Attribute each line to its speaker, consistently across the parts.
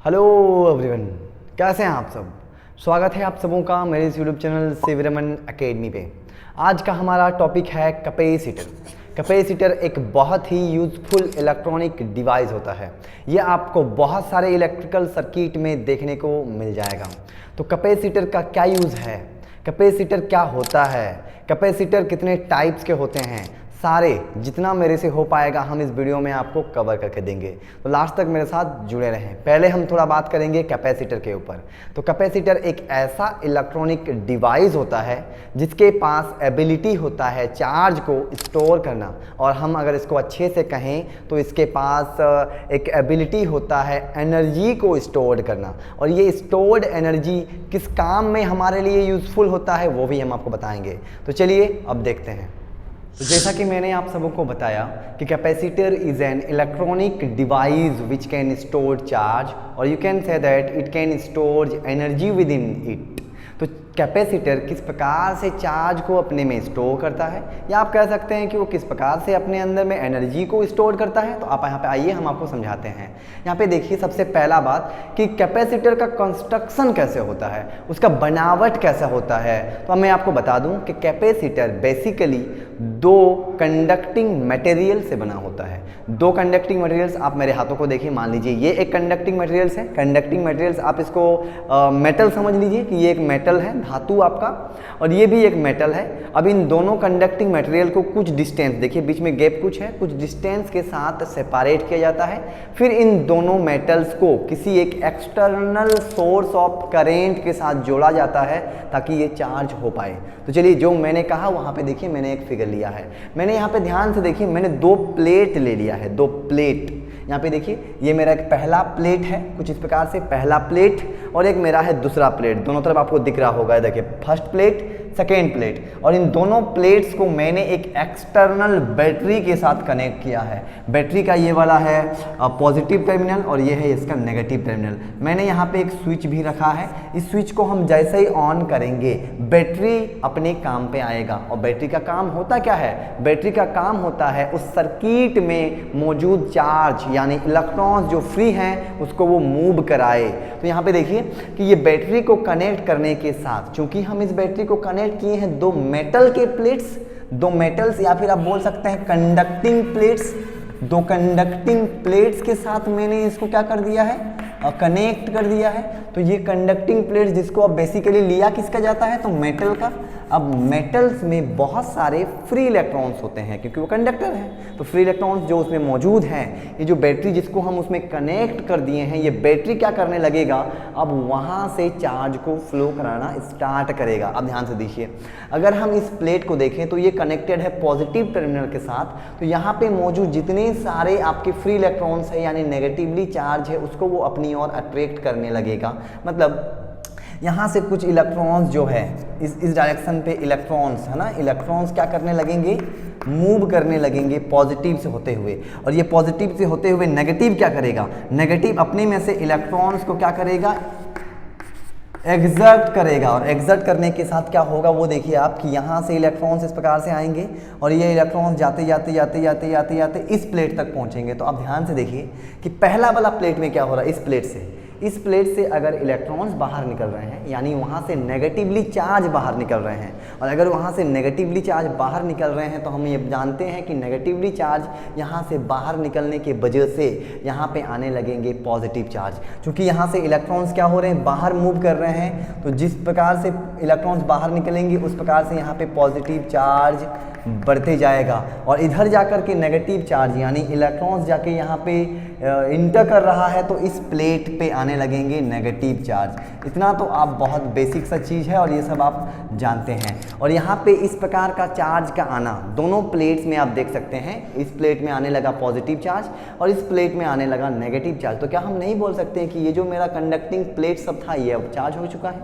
Speaker 1: Hello everyone, कैसे हैं आप सब। स्वागत है आप सबों का मेरे इस यूट्यूब चैनल शिवरमन एकेडमी पे। आज का हमारा टॉपिक है कैपेसिटर। कैपेसिटर एक बहुत ही यूज़फुल इलेक्ट्रॉनिक डिवाइस होता है। ये आपको बहुत सारे इलेक्ट्रिकल सर्किट में देखने को मिल जाएगा। तो कैपेसिटर का क्या यूज़ है, कैपेसिटर क्या होता है, कैपेसिटर कितने टाइप्स के होते हैं, सारे जितना मेरे से हो पाएगा हम इस वीडियो में आपको कवर करके देंगे। तो लास्ट तक मेरे साथ जुड़े रहें। पहले हम थोड़ा बात करेंगे कैपेसिटर के ऊपर। तो कैपेसिटर एक ऐसा इलेक्ट्रॉनिक डिवाइस होता है जिसके पास एबिलिटी होता है चार्ज को स्टोर करना, और हम अगर इसको अच्छे से कहें तो इसके पास एक एबिलिटी होता है एनर्जी को स्टोर करना। और ये स्टोर्ड एनर्जी किस काम में हमारे लिए यूज़फुल होता है वो भी हम आपको बताएंगे। तो चलिए अब देखते हैं। तो जैसा कि मैंने आप सबों को बताया कि capacitor is an electronic device which can store charge, और you can say that it can store energy within it. तो कैपेसिटर किस प्रकार से चार्ज को अपने में स्टोर करता है, या आप कह सकते हैं कि वो किस प्रकार से अपने अंदर में एनर्जी को स्टोर करता है। तो आप यहाँ पे आइए, हम आपको समझाते हैं। यहाँ पे देखिए, सबसे पहला बात कि कैपेसिटर का कंस्ट्रक्शन कैसे होता है, उसका बनावट कैसा होता है। तो मैं आपको बता दूं कि कैपेसिटर बेसिकली दो कंडक्टिंग मटेरियल से बना होता है। दो कंडक्टिंग मटेरियल्स, आप मेरे हाथों को देखिए, मान लीजिए ये एक कंडक्टिंग मटेरियल्स है। कंडक्टिंग मटेरियल्स आप इसको मेटल समझ लीजिए कि ये एक मेटल है, धातु आपका, और ये भी एक मेटल है। अब इन दोनों कंडक्टिंग मटेरियल को कुछ डिस्टेंस, देखिए बीच में गैप कुछ है, कुछ डिस्टेंस के साथ सेपरेट किया जाता है। फिर इन दोनों मेटल्स को किसी एक एक्सटर्नल सोर्स ऑफ करेंट के साथ जोड़ा जाता है ताकि ये चार्ज हो पाए। तो चलिए, जो मैंने कहा वहाँ पे देखिए मैंने एक फिगर लिया है। मैंने यहाँ पे ध्यान से देखिए, मैंने दो प्लेट ले लिया है, दो प्लेट। यहाँ पे देखिए, ये मेरा एक पहला प्लेट है, कुछ इस प्रकार से पहला प्लेट, और एक मेरा है दूसरा प्लेट। दोनों तरफ आपको दिख रहा होगा, देखिए फर्स्ट प्लेट, सेकेंड प्लेट। और इन दोनों प्लेट्स को मैंने एक एक्सटर्नल बैटरी के साथ कनेक्ट किया है। बैटरी का ये वाला है पॉजिटिव टर्मिनल, और ये है इसका नेगेटिव टर्मिनल। मैंने यहाँ पे एक स्विच भी रखा है। इस स्विच को हम जैसे ही ऑन करेंगे बैटरी अपने काम पे आएगा। और बैटरी का काम होता क्या है, बैटरी का काम होता है उस सर्किट में मौजूद चार्ज यानी इलेक्ट्रॉन्स जो फ्री हैं उसको वो मूव कराए। तो यहाँ पे देखिए कि ये बैटरी को कनेक्ट करने के साथ, चूंकि हम इस बैटरी को कनेक्ट किए हैं दो मेटल के प्लेट्स, दो मेटल्स, या फिर आप बोल सकते हैं कंडक्टिंग प्लेट्स, दो कंडक्टिंग प्लेट्स के साथ मैंने इसको क्या कर दिया है, कनेक्ट कर दिया है। तो ये कंडक्टिंग प्लेट्स जिसको अब बेसिकली लिया किसका जाता है, तो मेटल का। अब मेटल्स में बहुत सारे फ्री इलेक्ट्रॉन्स होते हैं क्योंकि वो कंडक्टर हैं। तो फ्री इलेक्ट्रॉन्स जो उसमें मौजूद हैं, ये जो बैटरी जिसको हम उसमें कनेक्ट कर दिए हैं, ये बैटरी क्या करने लगेगा, अब वहाँ से चार्ज को फ्लो कराना स्टार्ट करेगा। अब ध्यान से देखिए, अगर हम इस प्लेट को देखें तो ये कनेक्टेड है पॉजिटिव टर्मिनल के साथ। तो यहाँ पे मौजूद जितने सारे आपके फ्री इलेक्ट्रॉन्स है यानी नेगेटिवली चार्ज है, उसको वो अपनी ओर अट्रैक्ट करने लगेगा। मतलब यहाँ से कुछ इलेक्ट्रॉन्स जो है इस डायरेक्शन पे इलेक्ट्रॉन्स है ना, इलेक्ट्रॉन्स क्या करने लगेंगे, मूव करने लगेंगे पॉजिटिव से होते हुए। और ये पॉजिटिव से होते हुए नेगेटिव क्या करेगा, नेगेटिव अपने में से इलेक्ट्रॉन्स को क्या करेगा, एग्जर्ट करेगा। और एग्जर्ट करने के साथ क्या होगा वो देखिए आप कि यहाँ से इलेक्ट्रॉन्स इस प्रकार से आएंगे और ये इलेक्ट्रॉन्स जाते जाते जाते जाते जाते जाते इस प्लेट तक पहुँचेंगे। तो आप ध्यान से देखिए कि पहला वाला प्लेट में क्या हो रहा है, इस प्लेट से अगर इलेक्ट्रॉन्स बाहर निकल रहे हैं यानी वहाँ से नेगेटिवली चार्ज बाहर निकल रहे हैं, और अगर वहाँ से नेगेटिवली चार्ज बाहर निकल रहे हैं तो हम ये जानते हैं कि नेगेटिवली चार्ज यहाँ से बाहर निकलने के वजह से यहाँ पे आने लगेंगे पॉजिटिव चार्ज। क्योंकि यहाँ से इलेक्ट्रॉन्स क्या हो रहे हैं, बाहर मूव कर रहे हैं। तो जिस प्रकार से इलेक्ट्रॉन्स बाहर निकलेंगे उस प्रकार से यहाँ पे पॉजिटिव चार्ज बढ़ते जाएगा, और इधर जाकर के नेगेटिव चार्ज यानी इलेक्ट्रॉन्स जाके यहाँ पे इंटर कर रहा है तो इस प्लेट पे आने लगेंगे नेगेटिव चार्ज। इतना तो आप बहुत बेसिक सा चीज़ है और ये सब आप जानते हैं। और यहाँ पे इस प्रकार का चार्ज का आना दोनों प्लेट्स में आप देख सकते हैं, इस प्लेट में आने लगा पॉजिटिव चार्ज और इस प्लेट में आने लगा नेगेटिव चार्ज। तो क्या हम नहीं बोल सकते हैं कि ये जो मेरा कंडक्टिंग प्लेट सब था ये अब चार्ज हो चुका है,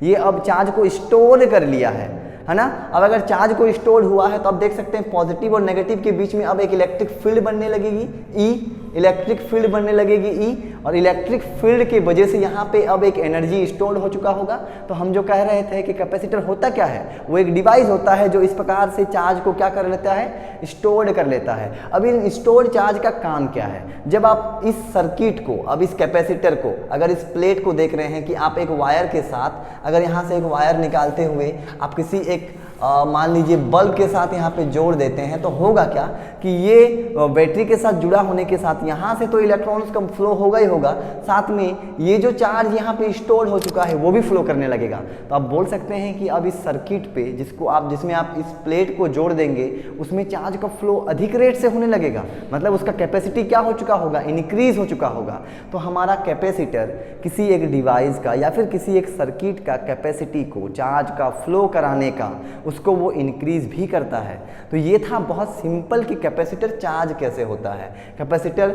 Speaker 1: ये अब चार्ज को स्टोर कर लिया है ना। अब अगर चार्ज को स्टोर हुआ है तो आप देख सकते हैं पॉजिटिव और नेगेटिव के बीच में अब एक इलेक्ट्रिक फील्ड बनने लगेगी, ई इलेक्ट्रिक फील्ड बनने लगेगी ई, और इलेक्ट्रिक फील्ड की वजह से यहाँ पे अब एक एनर्जी स्टोर्ड हो चुका होगा। तो हम जो कह रहे थे कि कैपेसिटर होता क्या है, वो एक डिवाइस होता है जो इस प्रकार से चार्ज को क्या कर लेता है, स्टोर्ड कर लेता है। अब इन स्टोर्ड चार्ज का काम क्या है, जब आप इस सर्किट को, अब इस कैपेसिटर को, अगर इस प्लेट को देख रहे हैं कि आप एक वायर के साथ, अगर यहाँ से एक वायर निकालते हुए आप किसी एक मान लीजिए बल्ब के साथ यहाँ पे जोड़ देते हैं, तो होगा क्या कि ये बैटरी के साथ जुड़ा होने के साथ यहाँ से तो इलेक्ट्रॉन्स का फ्लो होगा ही होगा, साथ में ये जो चार्ज यहाँ पे स्टोर हो चुका है वो भी फ्लो करने लगेगा। तो आप बोल सकते हैं कि अब इस सर्किट पे जिसमें आप इस प्लेट को जोड़ देंगे, उसमें चार्ज का फ्लो अधिक रेट से होने लगेगा, मतलब उसका कैपेसिटी क्या हो चुका होगा, इंक्रीज हो चुका होगा। तो हमारा कैपेसिटर किसी एक डिवाइस का या फिर किसी एक सर्किट का कैपेसिटी को, चार्ज का फ्लो कराने का, उसको वो इंक्रीज भी करता है। तो ये था बहुत सिंपल कि कैपेसिटर चार्ज कैसे होता है। कैपेसिटर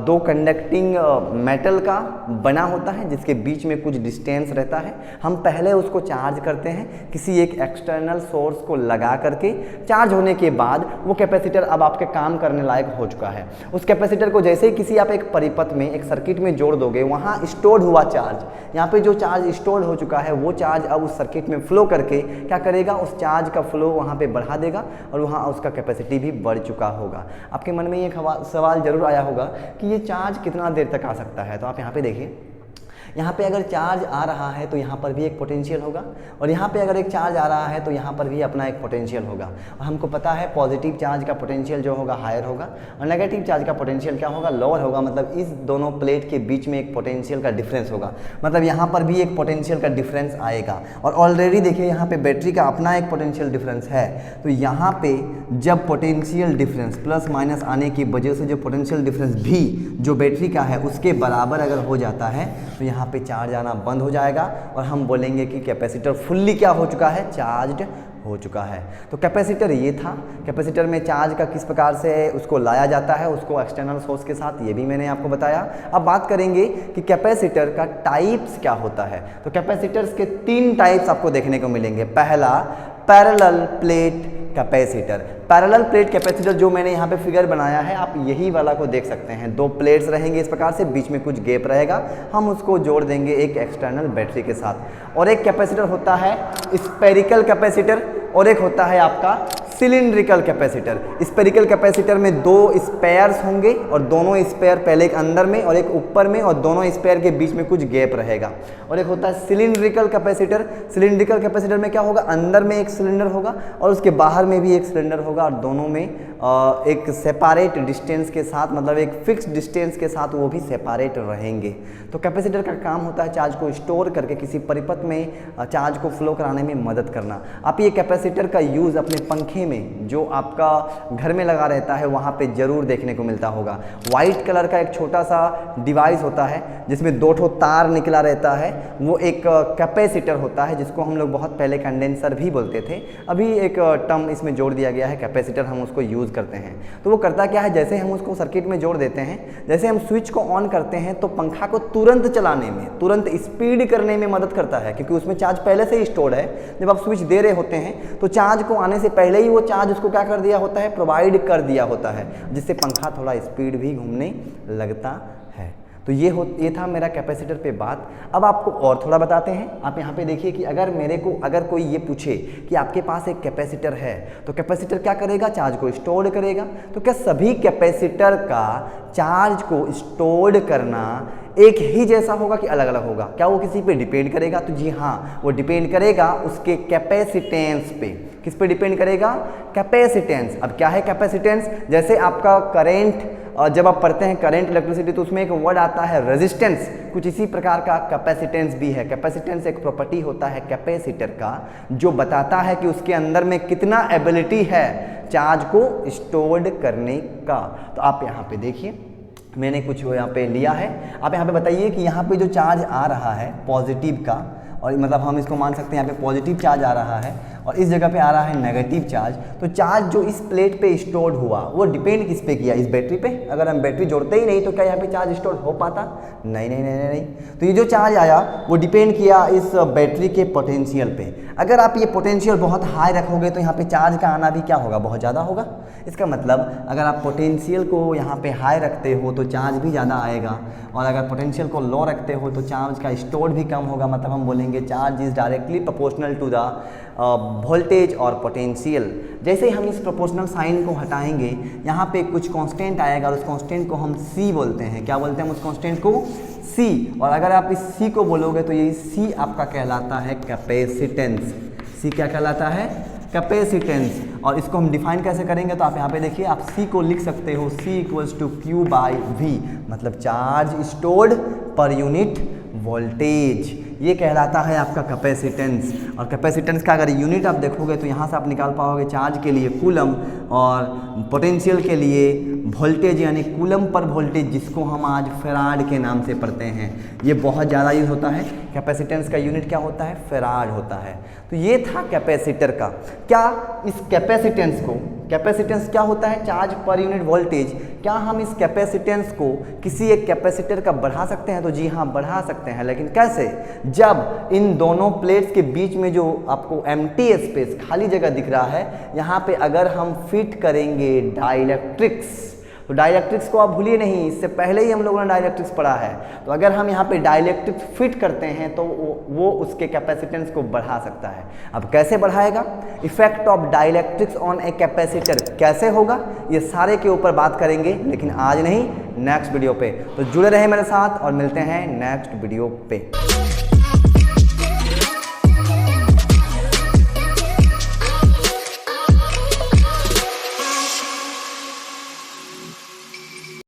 Speaker 1: दो कंडक्टिंग मेटल का बना होता है जिसके बीच में कुछ डिस्टेंस रहता है। हम पहले उसको चार्ज करते हैं किसी एक एक्सटर्नल सोर्स को लगा करके, चार्ज होने के बाद वो कैपेसिटर अब आपके काम करने लायक हो चुका है। उस कैपेसिटर को जैसे ही किसी आप एक परिपथ में, एक सर्किट में जोड़ दोगे, वहाँ स्टोर्ड हुआ चार्ज, यहाँ पे जो चार्ज स्टोर्ड हो चुका है वो चार्ज अब उस सर्किट में फ्लो करके क्या करेगा, उस चार्ज का फ्लो वहाँ पे बढ़ा देगा और वहाँ उसका कैपेसिटी भी बढ़ चुका होगा। आपके मन में ये सवाल जरूर आया होगा कि ये चार्ज कितना देर तक आ सकता है। तो आप यहाँ पे देखिए, यहाँ पे अगर चार्ज आ रहा है तो यहाँ पर भी एक पोटेंशियल होगा, और यहाँ पे अगर एक चार्ज आ रहा है तो यहाँ पर भी अपना एक पोटेंशियल होगा। और हमको पता है पॉजिटिव चार्ज का पोटेंशियल जो होगा हायर होगा और नेगेटिव चार्ज का पोटेंशियल क्या होगा, लोअर होगा। मतलब इस दोनों प्लेट के बीच में एक पोटेंशियल का डिफरेंस होगा, मतलब यहाँ पर भी एक पोटेंशियल का डिफरेंस आएगा। और ऑलरेडी देखिए यहाँ पे बैटरी का अपना एक पोटेंशियल डिफरेंस है। तो यहाँ पे जब पोटेंशियल डिफरेंस प्लस माइनस आने की वजह से जो पोटेंशियल डिफरेंस भी जो बैटरी का है उसके बराबर अगर हो जाता है तो यहाँ पे चार्ज आना बंद हो जाएगा और हम बोलेंगे कि कैपेसिटर फुल्ली क्या हो चुका है, चार्ज्ड हो चुका है। तो कैपेसिटर ये था। कैपेसिटर में चार्ज का किस प्रकार से उसको लाया जाता है, उसको एक्सटर्नल सोर्स के साथ, ये भी मैंने आपको बताया। अब बात करेंगे कि कैपेसिटर का टाइप्स क्या होता है। तो कैपेसिटर्स के 3 टाइप्स आपको देखने को मिलेंगे। पहला, parallel plate capacitor. Parallel plate capacitor जो मैंने यहाँ पे फिगर बनाया है, आप यही वाला को देख सकते हैं। 2 प्लेट्स रहेंगे इस प्रकार से, बीच में कुछ गैप रहेगा, हम उसको जोड़ देंगे एक एक्सटर्नल बैटरी के साथ। और एक कैपेसिटर होता है स्फेरिकल कैपेसिटर और एक होता है आपका सिलिंड्रिकल कैपेसिटर। स्फेरिकल कैपेसिटर में 2 स्पेयर्स होंगे और दोनों स्पेयर पहले एक अंदर में और एक ऊपर में, और दोनों स्पेयर के बीच में कुछ गैप रहेगा। और एक होता है सिलिंड्रिकल कैपेसिटर। सिलिंड्रिकल कैपेसिटर में क्या होगा, अंदर में एक सिलेंडर होगा और उसके बाहर में भी एक सिलेंडर होगा और दोनों में एक सेपरेट डिस्टेंस के साथ, मतलब एक फिक्स डिस्टेंस के साथ वो भी सेपरेट रहेंगे। तो कैपेसिटर का काम होता है चार्ज को स्टोर करके किसी परिपथ में चार्ज को फ्लो कराने में मदद करना। आप ये कैपेसिटर का यूज़ अपने पंखे में जो आपका घर में लगा रहता है वहाँ पे ज़रूर देखने को मिलता होगा। वाइट कलर का एक छोटा सा डिवाइस होता है जिसमें 2 ठो तार निकला रहता है, वो एक कैपेसिटर होता है जिसको हम लोग बहुत पहले कंडेंसर भी बोलते थे। अभी एक टर्म इसमें जोड़ दिया गया है कैपेसिटर, हम उसको यूज़ करते हैं। तो वो करता क्या है, जैसे हम उसको सर्किट में जोड़ देते हैं, जैसे हम स्विच को ऑन करते हैं तो पंखा को तुरंत चलाने में, तुरंत स्पीड करने में मदद करता है, क्योंकि उसमें चार्ज पहले से ही स्टोर्ड है। जब आप स्विच दे रहे होते हैं तो चार्ज को आने से पहले ही वो चार्ज उसको क्या कर दिया होता है, प्रोवाइड कर दिया होता है, जिससे पंखा थोड़ा स्पीड भी घूमने लगता है। तो ये था मेरा कैपेसिटर पे बात। अब आपको और थोड़ा बताते हैं। आप यहाँ पे देखिए कि अगर कोई ये पूछे कि आपके पास एक कैपेसिटर है तो कैपेसिटर क्या करेगा, चार्ज को स्टोर करेगा। तो क्या सभी कैपेसिटर का चार्ज को स्टोर करना एक ही जैसा होगा कि अलग अलग होगा? क्या वो किसी पे डिपेंड करेगा? तो जी हाँ, वो डिपेंड करेगा उसके कैपेसिटेंस पे। किस पे डिपेंड करेगा? कैपेसिटेंस। अब क्या है कैपेसिटेंस? जैसे आपका करंट, जब आप पढ़ते हैं करंट इलेक्ट्रिसिटी तो उसमें एक वर्ड आता है रेजिस्टेंस, कुछ इसी प्रकार का कैपेसिटेंस भी है। कैपेसिटेंस एक प्रॉपर्टी होता है कैपेसिटर का जो बताता है कि उसके अंदर में कितना एबिलिटी है चार्ज को स्टोर्ड करने का। तो आप यहाँ पे देखिए, मैंने कुछ यहाँ पे लिया है। आप यहाँ पे बताइए कि यहाँ पे जो चार्ज आ रहा है पॉजिटिव का, और मतलब हम इसको मान सकते हैं यहाँ पे पॉजिटिव चार्ज आ रहा है, और इस जगह पे आ रहा है नेगेटिव चार्ज। तो चार्ज जो इस प्लेट पे स्टोर हुआ वो डिपेंड किस पे किया, इस बैटरी पे। अगर हम बैटरी जोड़ते ही नहीं तो क्या यहाँ पे चार्ज स्टोर हो पाता? नहीं नहीं नहीं नहीं। तो ये जो चार्ज आया वो डिपेंड किया इस बैटरी के पोटेंशियल पे। अगर आप ये पोटेंशियल बहुत हाई रखोगे तो यहाँ पे चार्ज का आना भी क्या होगा, बहुत ज़्यादा होगा। इसका मतलब अगर आप पोटेंशियल को यहाँ पे हाई रखते हो तो चार्ज भी ज़्यादा आएगा, और अगर पोटेंशियल को लो रखते हो तो चार्ज का स्टोर भी कम होगा। मतलब हम बोलेंगे charge is directly proportional to the voltage और पोटेंशियल। जैसे ही हम इस प्रोपोर्शनल साइन को हटाएंगे यहाँ पे कुछ कांस्टेंट आएगा, और उस कांस्टेंट को हम C बोलते हैं। क्या बोलते हैं हम उस कांस्टेंट को? C। और अगर आप इस C को बोलोगे तो ये C आपका कहलाता है कैपेसिटेंस। C क्या कहलाता है? कैपेसिटेंस। और इसको हम डिफाइन कैसे करेंगे, तो आप यहाँ पे देखिए, आप C को लिख सकते हो C इक्वल्स टू Q/V, मतलब charge stored per unit voltage. ये कहलाता है आपका कैपेसिटेंस। और कैपेसिटेंस का अगर यूनिट आप देखोगे तो यहाँ से आप निकाल पाओगे चार्ज के लिए कूलम, और पोटेंशियल के लिए वोल्टेज यानी कूलम पर वोल्टेज, जिसको हम आज फैराड के नाम से पढ़ते हैं। ये बहुत ज़्यादा यूज होता है। कैपेसिटेंस का यूनिट क्या होता है? फैराड होता है। तो ये था कैपेसिटर का। क्या इस कैपेसिटेंस को, कैपेसिटेंस क्या होता है? Charge per unit voltage. क्या हम इस कैपेसिटेंस को किसी एक कैपेसिटर का बढ़ा सकते हैं? तो जी हाँ, बढ़ा सकते हैं। लेकिन कैसे? जब इन दोनों प्लेट्स के बीच में जो आपको एम्प्टी स्पेस, खाली जगह दिख रहा है, यहाँ पे अगर हम फिट करेंगे डाइलेक्ट्रिक्स। तो डाइलेक्ट्रिक्स को आप भूलिए नहीं, इससे पहले ही हम लोगों ने डाइलेक्ट्रिक्स पढ़ा है। तो अगर हम यहाँ पे डाइलेक्ट्रिक्स फिट करते हैं तो वो उसके कैपेसिटेंस को बढ़ा सकता है। अब कैसे बढ़ाएगा? Effect of dielectrics on a capacitor कैसे होगा, ये सारे के ऊपर बात करेंगे, लेकिन आज नहीं, नेक्स्ट वीडियो पे। तो जुड़े रहे मेरे साथ और मिलते हैं नेक्स्ट वीडियो पे।